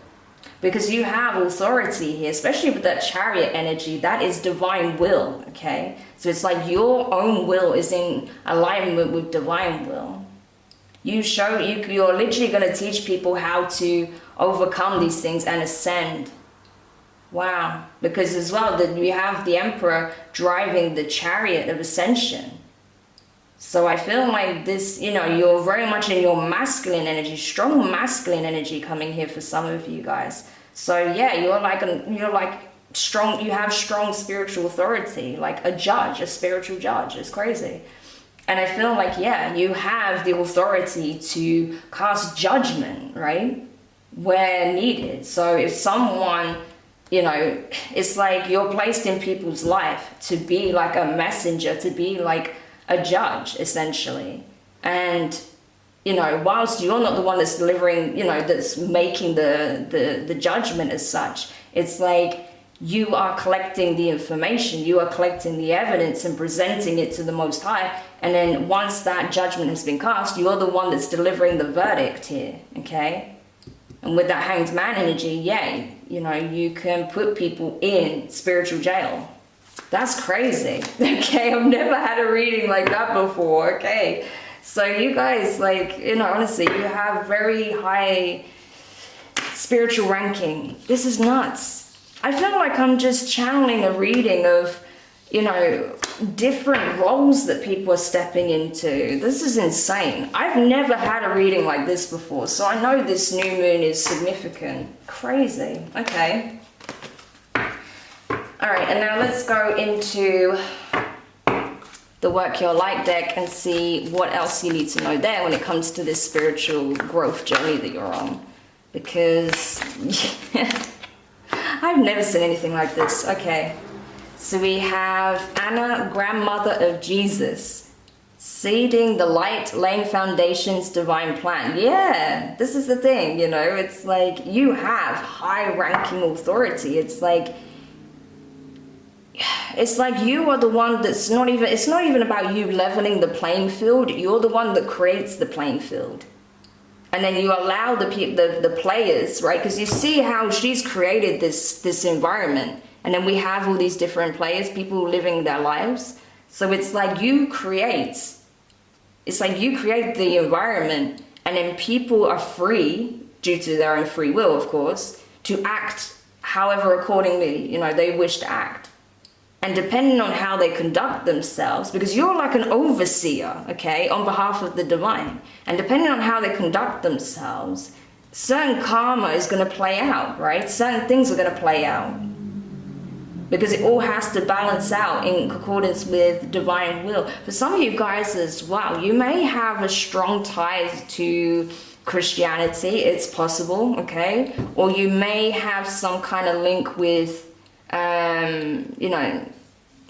[SPEAKER 1] Because you have authority here, especially with that Chariot energy. That is divine will, okay? So it's like your own will is in alignment with divine will. You're literally going to teach people how to overcome these things and ascend. Wow. Because as well, that we have the Emperor driving the Chariot of Ascension. So I feel like this, you know, you're very much in your masculine energy, strong masculine energy coming here for some of you guys. So yeah, you're like strong, you have strong spiritual authority, like a judge, a spiritual judge. It's crazy. And I feel like, yeah, you have the authority to cast judgment, right? Where needed. So if someone, you know, it's like you're placed in people's life to be like a messenger, to be like a judge, essentially. And, you know, whilst you're not the one that's delivering, you know, that's making the judgment as such, it's like you are collecting the information, you are collecting the evidence and presenting it to the Most High. And then once that judgment has been cast, you're the one that's delivering the verdict here, okay? And with that Hanged Man energy, yeah, you know, you can put people in spiritual jail. That's crazy. Okay, I've never had a reading like that before. Okay, so you guys, like, you know, honestly, you have very high spiritual ranking. This is nuts. I feel like I'm just channeling a reading of, you know, different roles that people are stepping into. This is insane. I've never had a reading like this before, so I know this new moon is significant. Crazy. Okay. All right, and now let's go into the Work Your Light deck and see what else you need to know there when it comes to this spiritual growth journey that you're on. Because I've never seen anything like this. Okay, so we have Anna, grandmother of Jesus, seeding the light, laying foundations, divine plan. Yeah, this is the thing, you know, it's like you have high-ranking authority. It's like you are the one that's not even, it's not even about you leveling the playing field. You're the one that creates the playing field. And then you allow the players, right? Because you see how she's created this environment. And then we have all these different players, people living their lives. So it's like you create the environment, and then people are free, due to their own free will, of course, to act however accordingly, you know, they wish to act. And depending on how they conduct themselves, because you're like an overseer, okay, on behalf of the divine, and depending on how they conduct themselves, certain karma is going to play out, right? Certain things are going to play out, because it all has to balance out in accordance with divine will. For some of you guys as well, you may have a strong tie to Christianity, it's possible, okay? Or you may have some kind of link with you know,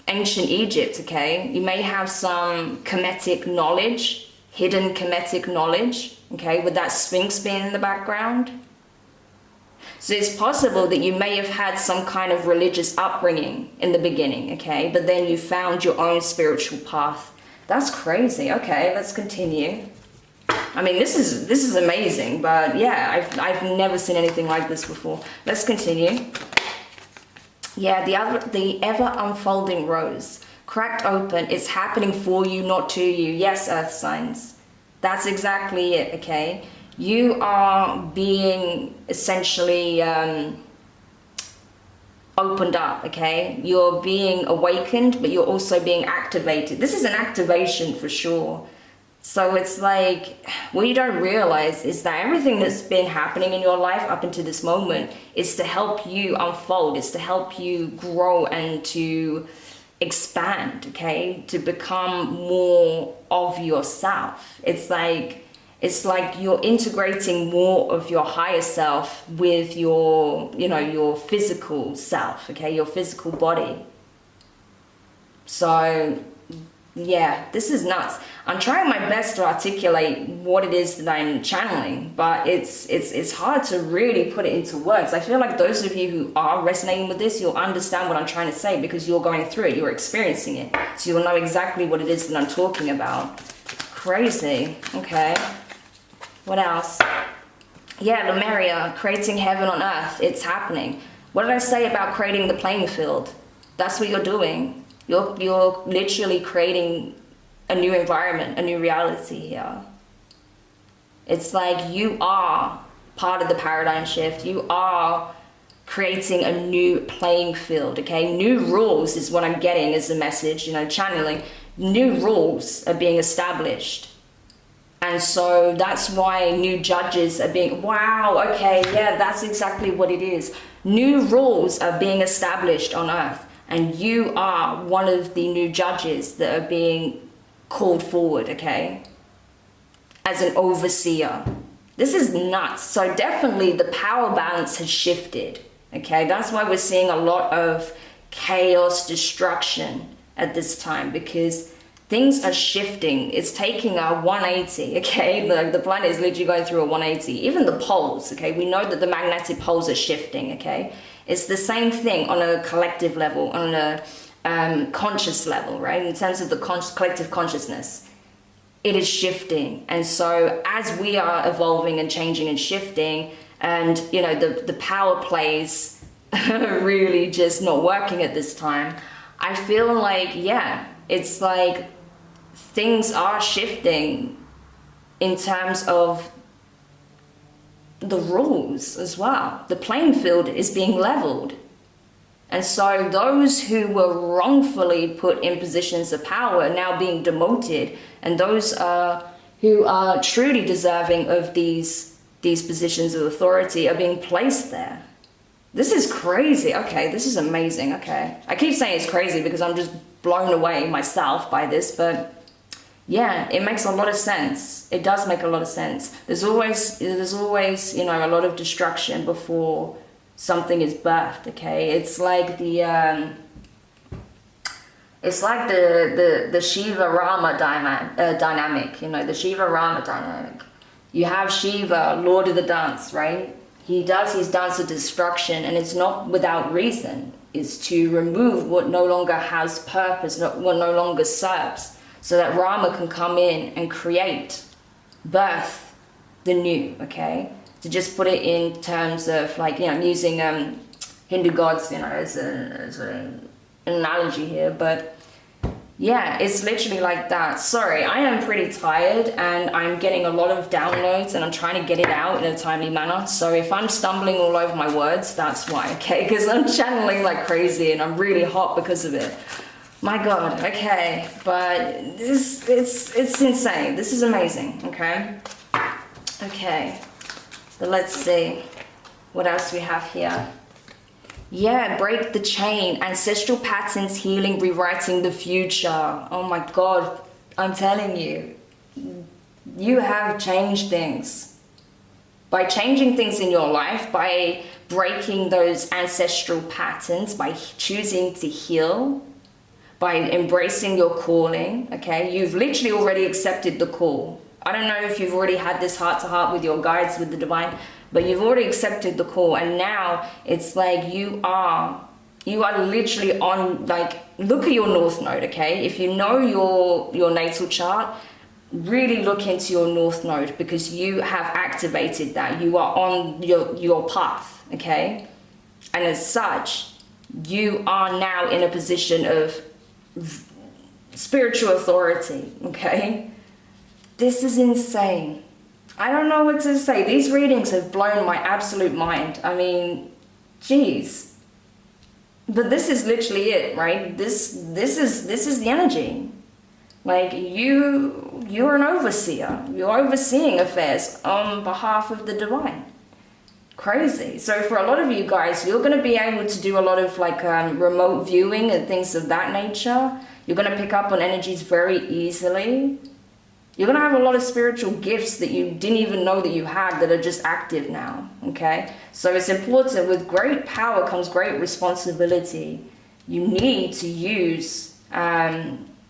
[SPEAKER 1] ancient Egypt, okay? You may have some Kemetic knowledge, hidden Kemetic knowledge, okay, with that Sphinx being in the background. So it's possible that you may have had some kind of religious upbringing in the beginning, okay? But then you found your own spiritual path. That's crazy. Okay, let's continue. I mean, this is amazing, but yeah, I've never seen anything like this before. Let's continue. Yeah, the ever unfolding rose, cracked open. It's happening for you, not to you. Yes, earth signs. That's exactly it, okay? You are being essentially opened up, okay? You're being awakened, but you're also being activated. This is an activation for sure. So it's like, what you don't realize is that everything that's been happening in your life up until this moment is to help you unfold, it's to help you grow and to expand, okay? To become more of yourself. It's like you're integrating more of your higher self with your, you know, your physical self, okay? Your physical body. So yeah, this is nuts. I'm trying my best to articulate what it is that I'm channeling, but it's hard to really put it into words. I feel like those of you who are resonating with this, you'll understand what I'm trying to say because you're going through it, you're experiencing it. So you'll know exactly what it is that I'm talking about. Crazy. Okay. What else? Yeah, Lemuria, creating heaven on earth. It's happening. What did I say about creating the playing field? That's what you're doing. You're literally creating a new environment, a new reality here. It's like you are part of the paradigm shift. You are creating a new playing field, okay? New rules is what I'm getting as a message, you know, channeling. New rules are being established. And so that's why new judges are being, wow, okay, yeah, that's exactly what it is. New rules are being established on earth. And you are one of the new judges that are being called forward, okay? As an overseer. This is nuts. So definitely the power balance has shifted, okay? That's why we're seeing a lot of chaos, destruction at this time, because things are shifting. It's taking a 180, okay? The planet is literally going through a 180. Even the poles, okay? We know that the magnetic poles are shifting, okay? It's the same thing on a collective level, on a conscious level, right? In terms of the collective consciousness, it is shifting. And so as we are evolving and changing and shifting, and you know, the power plays really just not working at this time, I feel like, yeah, it's like things are shifting in terms of the rules as well. The playing field is being leveled. And so those who were wrongfully put in positions of power are now being demoted, and those who are truly deserving of these positions of authority are being placed there. This is crazy. Okay, this is amazing. Okay, I keep saying it's crazy because I'm just blown away myself by this, but yeah, it makes a lot of sense. It does make a lot of sense. There's always, you know, a lot of destruction before something is birthed, okay? It's like the Shiva Rama dynamic, you know, the Shiva Rama dynamic. You have Shiva, Lord of the Dance, right? He does his dance of destruction, and it's not without reason. It's to remove what no longer has purpose, what no longer serves, so that Rama can come in and create, birth the new, okay? To just put it in terms of, like, you know, I'm using Hindu gods, you know, as an analogy here, but Yeah, it's literally like that. Sorry, I am pretty tired and I'm getting a lot of downloads and I'm trying to get it out in a timely manner. So if I'm stumbling all over my words, that's why, okay? Because I'm channeling like crazy and I'm really hot because of it. My God, okay. But it's insane. This is amazing, okay? Okay, but let's see what else we have here. Yeah, break the chain, ancestral patterns, healing, rewriting the future. Oh my God, I'm telling you, you have changed things. By changing things in your life, by breaking those ancestral patterns, by choosing to heal, by embracing your calling, okay? You've literally already accepted the call. I don't know if you've already had this heart-to-heart with your guides, with the divine, but you've already accepted the call, and now it's like you are literally on, like, look at your north node, okay? If you know your natal chart, really look into your north node, because you have activated that. You are on your path, okay? And as such, you are now in a position of spiritual authority, okay? This is insane. I don't know what to say. These readings have blown my absolute mind. I mean, geez. But this is literally it, right? This is the energy. Like you're an overseer. You're overseeing affairs on behalf of the divine. Crazy. So for a lot of you guys, you're going to be able to do a lot of like remote viewing and things of that nature. You're going to pick up on energies very easily. You're going to have a lot of spiritual gifts that you didn't even know that you had that are just active now, okay? So it's important. With great power comes great responsibility. You need to use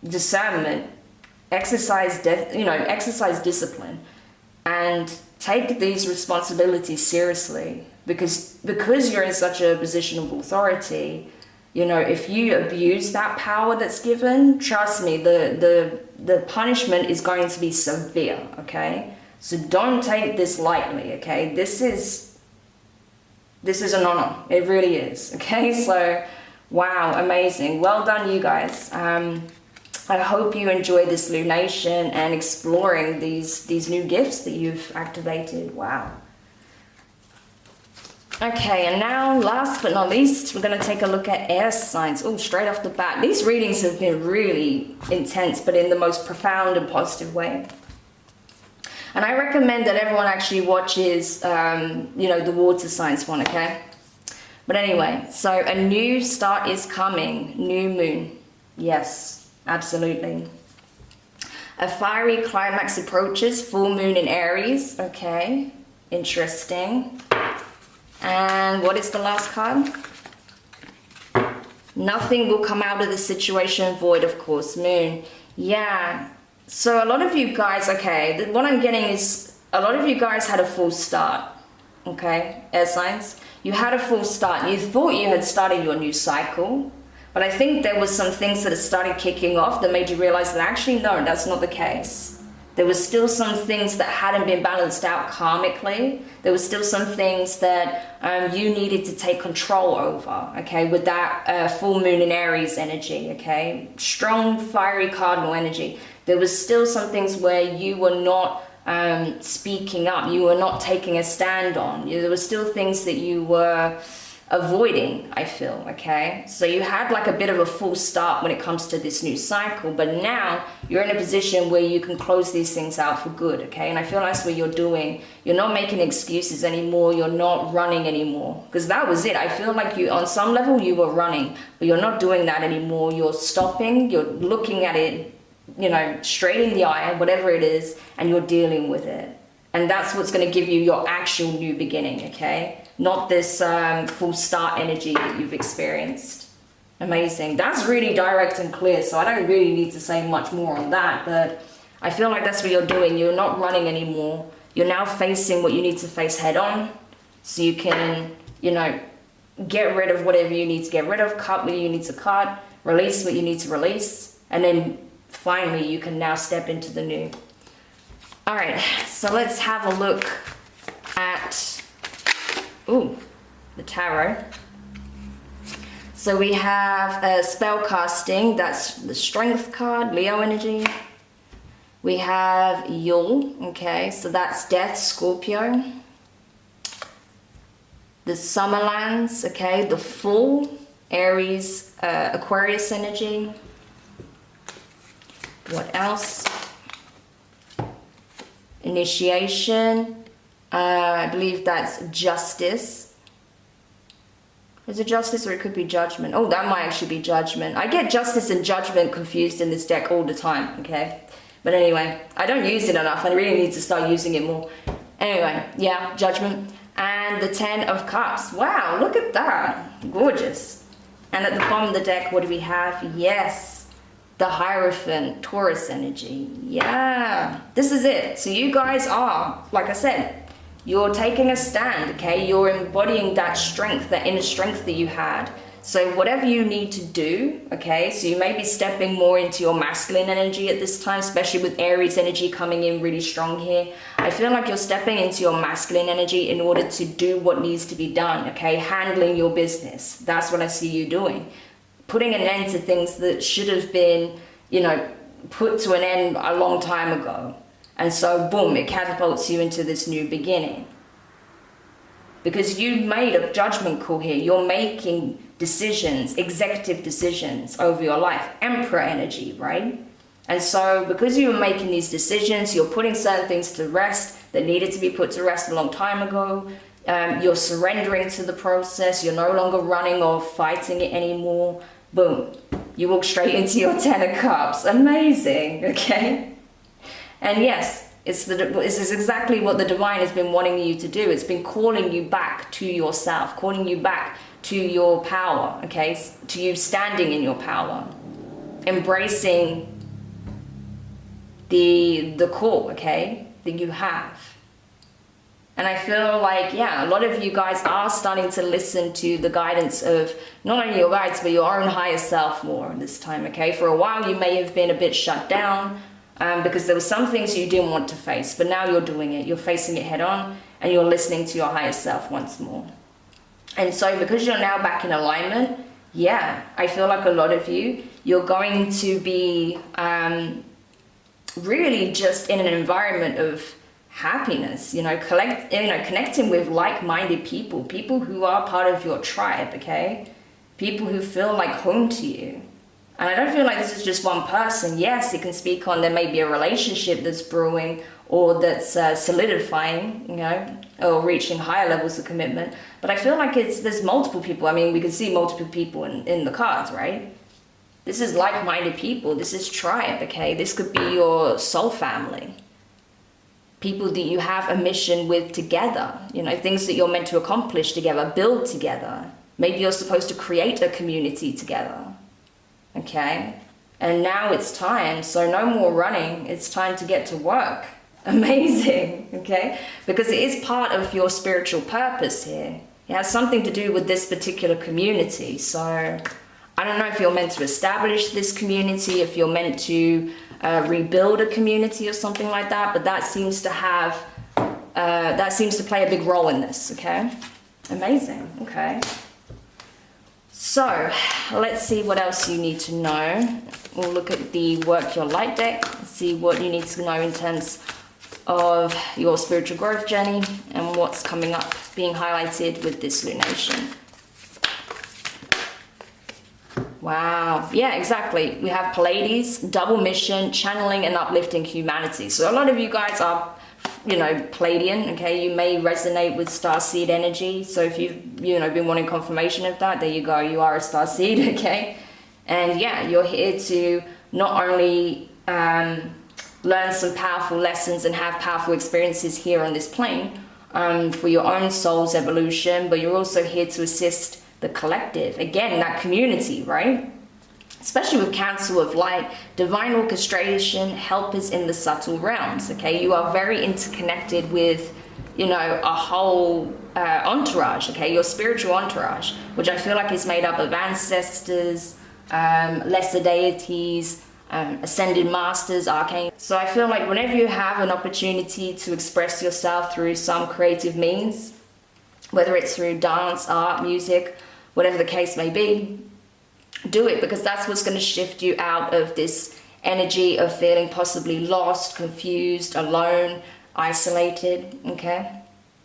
[SPEAKER 1] discernment, exercise discipline, and take these responsibilities seriously, because you're in such a position of authority. You know, if you abuse that power that's given, trust me, the punishment is going to be severe, okay? So don't take this lightly, okay? This is an honor. It really is, okay? So, wow, amazing. Well done, you guys. I hope you enjoy this lunation and exploring these new gifts that you've activated. Wow. Okay, and now, last but not least, we're going to take a look at air signs. Oh, straight off the bat. These readings have been really intense, but in the most profound and positive way. And I recommend that everyone actually watches, the water signs one, okay? But anyway, so a new start is coming. New moon. Yes, absolutely. A fiery climax approaches. Full moon in Aries. Okay, interesting. And what is the last card? Nothing will come out of the situation void, of course. Moon. Yeah. So a lot of you guys, okay, what I'm getting is a lot of you guys had a full start. Okay, air signs. You had a full start. You thought you had started your new cycle. But I think there was some things that had started kicking off that made you realize that actually, no, that's not the case. There was still some things that hadn't been balanced out karmically. There was still some things that you needed to take control over, okay, with that full moon in Aries energy, okay? Strong, fiery cardinal energy. There was still some things where you were not speaking up. You were not taking a stand on. There were still things that you were avoiding, I feel, okay? So you had like a bit of a full start when it comes to this new cycle, but now you're in a position where you can close these things out for good, okay? And I feel that's what you're doing. You're not making excuses anymore. You're not running anymore, because that was it. I feel like you, on some level, you were running, but you're not doing that anymore. You're stopping, you're looking at it, straight in the eye, whatever it is, and you're dealing with it. And that's what's going to give you your actual new beginning, okay? Not this full start energy that you've experienced. Amazing. That's really direct and clear, so I don't really need to say much more on that, but I feel like that's what you're doing. You're not running anymore. You're now facing what you need to face head on, so you can, get rid of whatever you need to get rid of, cut what you need to cut, release what you need to release, and then finally you can now step into the new. All right, so let's have a look at, the tarot. So we have spell casting, that's the strength card, Leo energy. We have Yule, okay, so that's death, Scorpio. The Summerlands, okay, the Fool, Aries, Aquarius energy. What else? Initiation, I believe that's Justice. Is it Justice or it could be Judgment? Oh, that might actually be Judgment. I get Justice and Judgment confused in this deck all the time, okay? But anyway, I don't use it enough. I really need to start using it more. Anyway, yeah, Judgment. And the 10 of Cups. Wow, look at that. Gorgeous. And at the bottom of the deck, what do we have? Yes, the Hierophant, Taurus energy. Yeah, this is it. So you guys are, like I said, you're taking a stand, okay? You're embodying that strength, that inner strength that you had. So whatever you need to do, okay, so you may be stepping more into your masculine energy at this time, especially with Aries energy coming in really strong here. I feel like you're stepping into your masculine energy in order to do what needs to be done, okay? Handling your business. That's what I see you doing. Putting an end to things that should have been, you know, put to an end a long time ago. And so, boom, it catapults you into this new beginning. Because you made a judgment call here. You're making decisions, executive decisions over your life. Emperor energy, right? And so because you were making these decisions, you're putting certain things to rest that needed to be put to rest a long time ago. You're surrendering to the process. You're no longer running or fighting it anymore. Boom. You walk straight into your 10 of Cups. Amazing, okay? And yes, this is exactly what the divine has been wanting you to do. It's been calling you back to yourself, calling you back to your power, okay? To you standing in your power, embracing the call, okay, that you have. And I feel like, yeah, a lot of you guys are starting to listen to the guidance of not only your guides, but your own higher self more this time, okay? For a while, you may have been a bit shut down because there were some things you didn't want to face, but now you're doing it. You're facing it head on and you're listening to your higher self once more. And so because you're now back in alignment, yeah, I feel like a lot of you, you're going to be really just in an environment of happiness, connecting with like-minded people who are part of your tribe, okay? People who feel like home to you. And I don't feel like this is just one person. Yes, it can speak on there may be a relationship that's brewing or that's solidifying, or reaching higher levels of commitment. But I feel like there's multiple people. I mean, we can see multiple people in the cards, right? This is like-minded people. This is tribe, okay? This could be your soul family. People that you have a mission with together, things that you're meant to accomplish together, build together. Maybe you're supposed to create a community together, okay? And now it's time, so no more running. It's time to get to work. Amazing, okay? Because it is part of your spiritual purpose here. It has something to do with this particular community. So I don't know if you're meant to establish this community, if you're meant to rebuild a community or something like that, but that seems to have, that seems to play a big role in this, okay? Amazing, okay. So let's see what else you need to know. We'll look at the Work Your Light deck, see what you need to know in terms of your spiritual growth journey and what's coming up, being highlighted with this lunation. Wow, yeah, exactly. We have Pleiades, double mission, channeling and uplifting humanity. So a lot of you guys are, Pleiadian, okay? You may resonate with starseed energy. So if you've, been wanting confirmation of that, there you go. You are a starseed, okay? And yeah, you're here to not only learn some powerful lessons and have powerful experiences here on this plane for your own soul's evolution, but you're also here to assist the collective, again, that community, right? Especially with Council of Light, divine orchestration, helpers in the subtle realms, okay? You are very interconnected with, a whole entourage, okay? Your spiritual entourage, which I feel like is made up of ancestors, lesser deities, ascended masters, arcane. So I feel like whenever you have an opportunity to express yourself through some creative means, whether it's through dance, art, music, whatever the case may be, do it, because that's what's going to shift you out of this energy of feeling possibly lost, confused, alone, isolated, okay?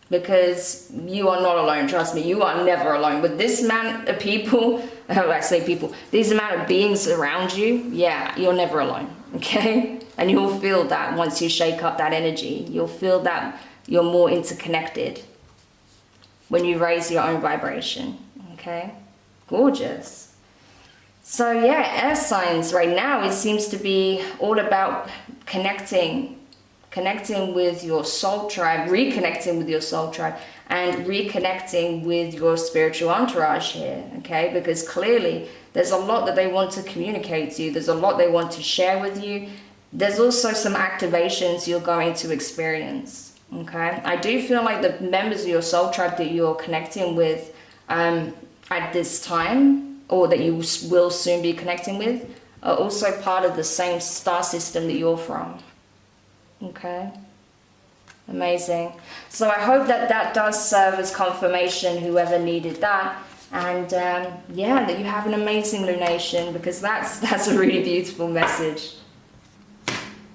[SPEAKER 1] Because you are not alone, trust me, you are never alone. With this amount of people, I say people, these amount of beings around you, yeah, you're never alone, okay? And you'll feel that once you shake up that energy. You'll feel that you're more interconnected when you raise your own vibration, okay? Gorgeous. So yeah, air signs right now, it seems to be all about connecting with your soul tribe, reconnecting with your soul tribe, and reconnecting with your spiritual entourage here, okay? Because clearly there's a lot that they want to communicate to you. There's a lot they want to share with you. There's also some activations you're going to experience, okay? I do feel like the members of your soul tribe that you're connecting with at this time, or that you will soon be connecting with, are also part of the same star system that you're from. Okay, amazing. So I hope that that does serve as confirmation, whoever needed that, and yeah, that you have an amazing lunation, because that's a really beautiful message.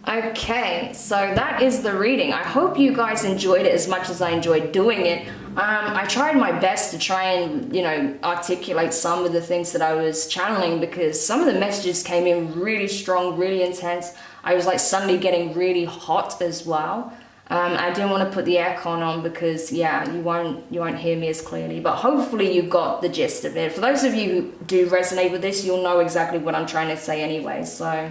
[SPEAKER 1] Okay, so that is the reading. I hope you guys enjoyed it as much as I enjoyed doing it. I tried my best to try and, you know, articulate some of the things that I was channeling, because some of the messages came in really strong, really intense. I was like suddenly getting really hot as well. I didn't want to put the aircon on because, yeah, you won't hear me as clearly, but hopefully you got the gist of it. For those of you who do resonate with this, you'll know exactly what I'm trying to say anyway. So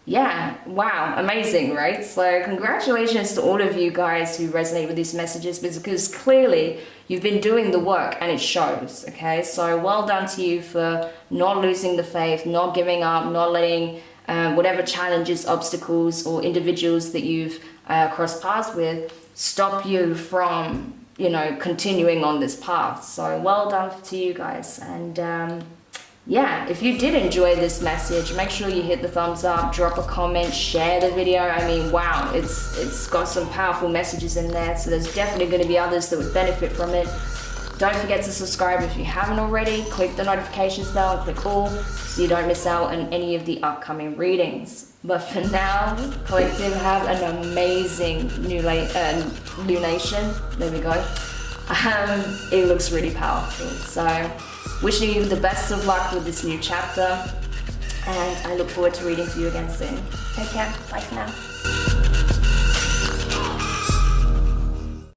[SPEAKER 1] yeah, wow, amazing, right? So congratulations to all of you guys who resonate with these messages, because clearly you've been doing the work and it shows, okay? So well done to you for not losing the faith, not giving up, not letting whatever challenges, obstacles, or individuals that you've crossed paths with stop you from, you know, continuing on this path. So well done to you guys. And yeah, if you did enjoy this message, make sure you hit the thumbs up, drop a comment, share the video. I mean, wow, it's got some powerful messages in there, so there's definitely going to be others that would benefit from it. Don't forget to subscribe if you haven't already. Click the notifications bell and click all so you don't miss out on any of the upcoming readings. But for now, collective, have an amazing lunation. There we go. It looks really powerful. So wishing you the best of luck with this new chapter, and I look forward to reading for you again soon. Take care. Bye for now.